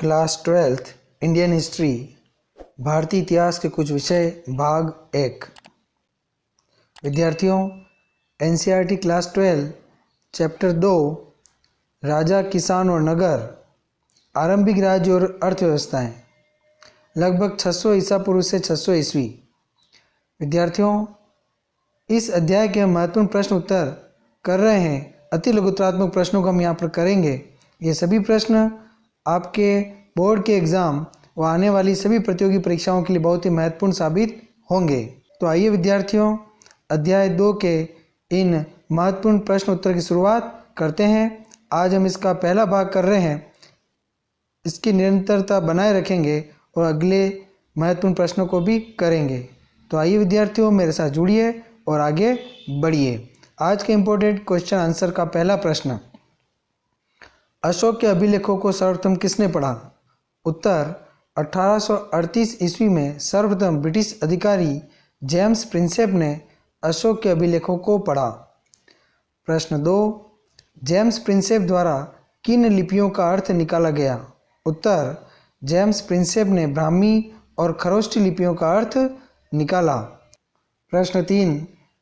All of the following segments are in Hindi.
क्लास 12th इंडियन हिस्ट्री भारतीय इतिहास के कुछ विषय भाग 1। विद्यार्थियों, एनसीईआरटी क्लास 12 चैप्टर 2 राजा, किसान और नगर, आरंभिक राज्य और अर्थव्यवस्थाएं, लगभग 600 ईसा पूर्व से 600 ईस्वी। विद्यार्थियों, इस अध्याय के हम महत्वपूर्ण प्रश्न उत्तर कर रहे हैं। अति लघुत्तरात्मक प्रश्नों को हम यहाँ पर करेंगे। ये सभी प्रश्न आपके बोर्ड के एग्ज़ाम व आने वाली सभी प्रतियोगी परीक्षाओं के लिए बहुत ही महत्वपूर्ण साबित होंगे। तो आइए विद्यार्थियों, अध्याय 2 के इन महत्वपूर्ण प्रश्न उत्तर की शुरुआत करते हैं। आज हम इसका पहला भाग कर रहे हैं। इसकी निरंतरता बनाए रखेंगे और अगले महत्वपूर्ण प्रश्नों को भी करेंगे। तो आइए विद्यार्थियों, मेरे साथ जुड़िए और आगे बढ़िए। आज के इम्पोर्टेंट क्वेश्चन आंसर का पहला प्रश्न, अशोक के अभिलेखों को सर्वप्रथम किसने पढ़ा? उत्तर, 1838 ईस्वी में सर्वप्रथम ब्रिटिश अधिकारी जेम्स प्रिंसेप ने अशोक के अभिलेखों को पढ़ा। प्रश्न 2, जेम्स प्रिंसेप द्वारा किन लिपियों का अर्थ निकाला गया? उत्तर, जेम्स प्रिंसेप ने ब्राह्मी और खरोष्ठी लिपियों का अर्थ निकाला। प्रश्न 3,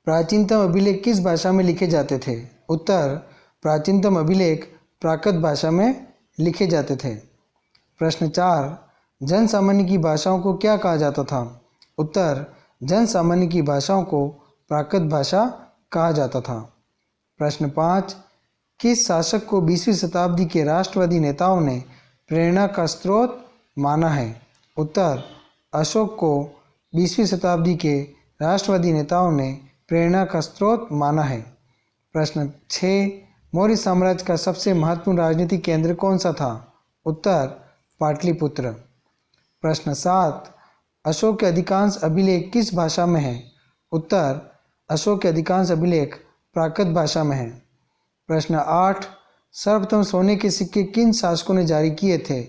प्राचीनतम अभिलेख किस भाषा में लिखे जाते थे? उत्तर, प्राचीनतम अभिलेख प्राकृत भाषा में लिखे जाते थे। प्रश्न 4, जन सामान्य की भाषाओं को क्या कहा जाता था? उत्तर, जन सामान्य की भाषाओं को प्राकृत भाषा कहा जाता था। प्रश्न 5, किस शासक को 20वीं शताब्दी के राष्ट्रवादी नेताओं ने प्रेरणा का स्रोत माना है? उत्तर, अशोक को 20वीं शताब्दी के राष्ट्रवादी नेताओं ने प्रेरणा का स्रोत माना है। प्रश्न 6, मौर्य साम्राज्य का सबसे महत्वपूर्ण राजनीतिक केंद्र कौन सा था? उत्तर, पाटलिपुत्र। प्रश्न 7, अशोक के अधिकांश अभिलेख किस भाषा में हैं? उत्तर, अशोक के अधिकांश अभिलेख प्राकृत भाषा में हैं। प्रश्न 8, सर्वप्रथम सोने के सिक्के किन शासकों ने जारी किए थे?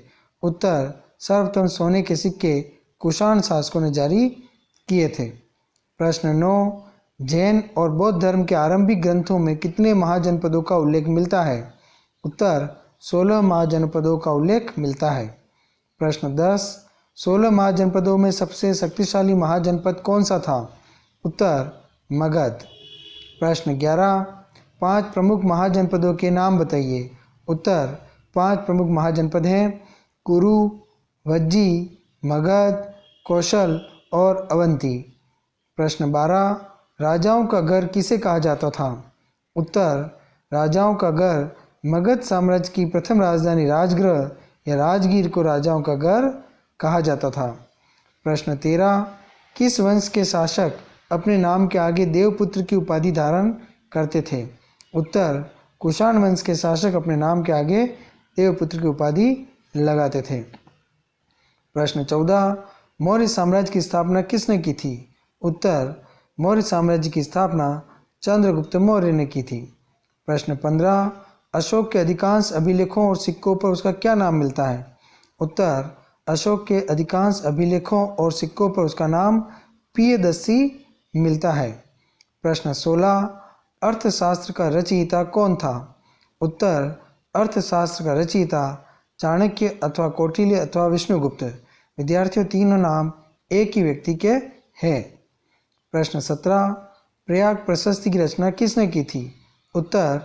उत्तर, सर्वप्रथम सोने के सिक्के कुषाण शासकों ने जारी किए थे। प्रश्न 9, जैन और बौद्ध धर्म के आरंभिक ग्रंथों में कितने महाजनपदों का उल्लेख मिलता है? उत्तर, 16 महाजनपदों का उल्लेख मिलता है। प्रश्न 10, 16 महाजनपदों में सबसे शक्तिशाली महाजनपद कौन सा था? उत्तर, मगध। प्रश्न 11, 5 प्रमुख महाजनपदों के नाम बताइए। उत्तर, 5 प्रमुख महाजनपद हैं कुरु, वज्जी, मगध, कौशल और अवंती। प्रश्न 12, राजाओं का घर किसे कहा जाता था? उत्तर, राजाओं का घर मगध साम्राज्य की प्रथम राजधानी राजगृह या राजगीर को राजाओं का घर कहा जाता था। प्रश्न 13, किस वंश के शासक अपने नाम के आगे देवपुत्र की उपाधि धारण करते थे? उत्तर, कुषाण वंश के शासक अपने नाम के आगे देवपुत्र की उपाधि लगाते थे। प्रश्न 14, मौर्य साम्राज्य की स्थापना किसने की थी? उत्तर, मौर्य साम्राज्य की स्थापना चंद्रगुप्त मौर्य ने की थी। प्रश्न 15, अशोक के अधिकांश अभिलेखों और सिक्कों पर उसका क्या नाम मिलता है? उत्तर, अशोक के अधिकांश अभिलेखों और सिक्कों पर उसका नाम पियदस्सी मिलता है। प्रश्न 16, अर्थशास्त्र का रचयिता कौन था? उत्तर, अर्थशास्त्र का रचयिता चाणक्य अथवा कौटिल्य अथवा विष्णुगुप्त। विद्यार्थियों, तीनों नाम एक ही व्यक्ति के हैं। प्रश्न 17, प्रयाग प्रशस्ति की रचना किसने की थी? उत्तर,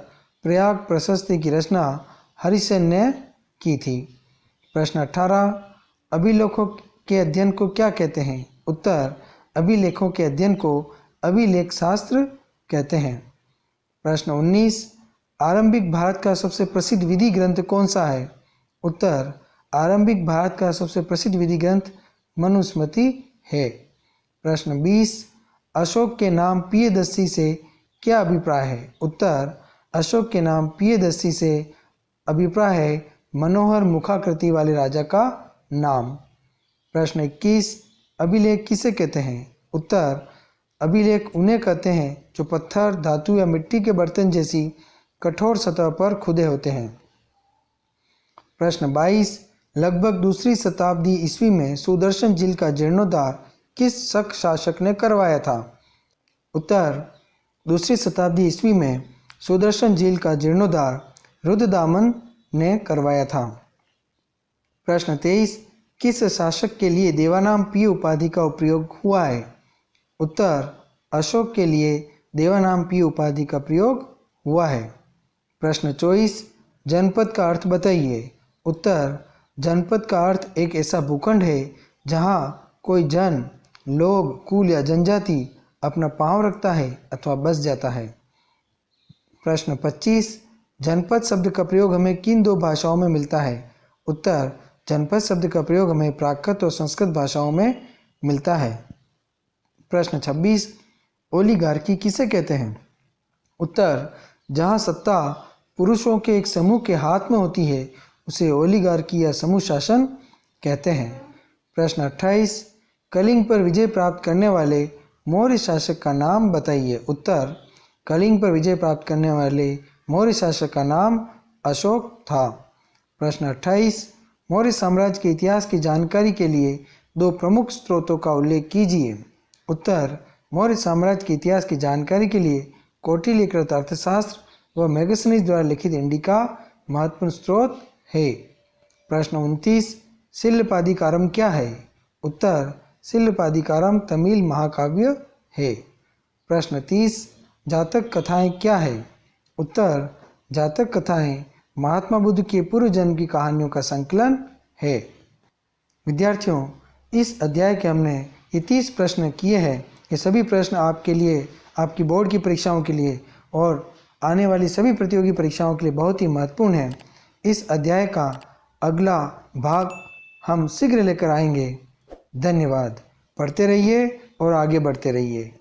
प्रयाग प्रशस्ति की रचना हरिसेन ने की थी। प्रश्न 18, अभिलेखों के अध्ययन को क्या कहते हैं? उत्तर, अभिलेखों के अध्ययन को अभिलेख शास्त्र कहते हैं। प्रश्न 19, आरंभिक भारत का सबसे प्रसिद्ध विधि ग्रंथ कौन सा है? उत्तर, आरंभिक भारत का सबसे प्रसिद्ध विधि ग्रंथ मनुस्मृति है। प्रश्न 20, अशोक के नाम पियदस्सी से क्या अभिप्राय है? उत्तर, अशोक के नाम पियदस्सी से अभिप्राय है मनोहर मुखाकृति वाले राजा का नाम। प्रश्न 21, अभिलेख किसे कहते हैं? उत्तर, अभिलेख उन्हें कहते हैं जो पत्थर, धातु या मिट्टी के बर्तन जैसी कठोर सतह पर खुदे होते हैं। प्रश्न 22, लगभग 2री शताब्दी ईस्वी में सुदर्शन झील का जीर्णोद्धार किस शक शासक ने करवाया था? उत्तर, 2री शताब्दी ईस्वी में सुदर्शन झील का जीर्णोद्धार रुद्रदामन ने करवाया था। प्रश्न 23, किस शासक के लिए देवानामपीय उपाधि का प्रयोग हुआ है? उत्तर, अशोक के लिए देवानामपीय उपाधि का प्रयोग हुआ है। प्रश्न 24, जनपद का अर्थ बताइए। उत्तर, जनपद का अर्थ एक ऐसा भूखंड है जहाँ कोई जन, लोग, कुल या जनजाति अपना पांव रखता है अथवा बस जाता है। प्रश्न 25, जनपद शब्द का प्रयोग हमें किन दो भाषाओं में मिलता है? उत्तर, जनपद शब्द का प्रयोग हमें प्राकृत और संस्कृत भाषाओं में मिलता है। प्रश्न 26, ओलिगार्की किसे कहते हैं? उत्तर, जहाँ सत्ता पुरुषों के एक समूह के हाथ में होती है उसे ओलिगार्की या समूह शासन कहते हैं। प्रश्न 28, कलिंग पर विजय प्राप्त करने वाले मौर्य शासक का नाम बताइए। उत्तर, कलिंग पर विजय प्राप्त करने वाले मौर्य शासक का नाम अशोक था। प्रश्न 28, मौर्य साम्राज्य के इतिहास की जानकारी के लिए दो प्रमुख स्रोतों का उल्लेख कीजिए। उत्तर, मौर्य साम्राज्य के इतिहास की जानकारी के लिए कौटिल्यकृत अर्थशास्त्र व मैगसनीज द्वारा लिखित इंडिका महत्वपूर्ण स्रोत है। प्रश्न 29, शिल्पाधिकारम क्या है? उत्तर, शिल्पाधिकारम तमिल महाकाव्य है। प्रश्न 30, जातक कथाएं क्या है? उत्तर, जातक कथाएं महात्मा बुद्ध के पूर्व जन्म की कहानियों का संकलन है। विद्यार्थियों, इस अध्याय के हमने ये 30 प्रश्न किए हैं। ये सभी प्रश्न आपके लिए, आपकी बोर्ड की परीक्षाओं के लिए और आने वाली सभी प्रतियोगी परीक्षाओं के लिए बहुत ही महत्वपूर्ण है। इस अध्याय का अगला भाग हम शीघ्र लेकर आएंगे। धन्यवाद। पढ़ते रहिए और आगे बढ़ते रहिए।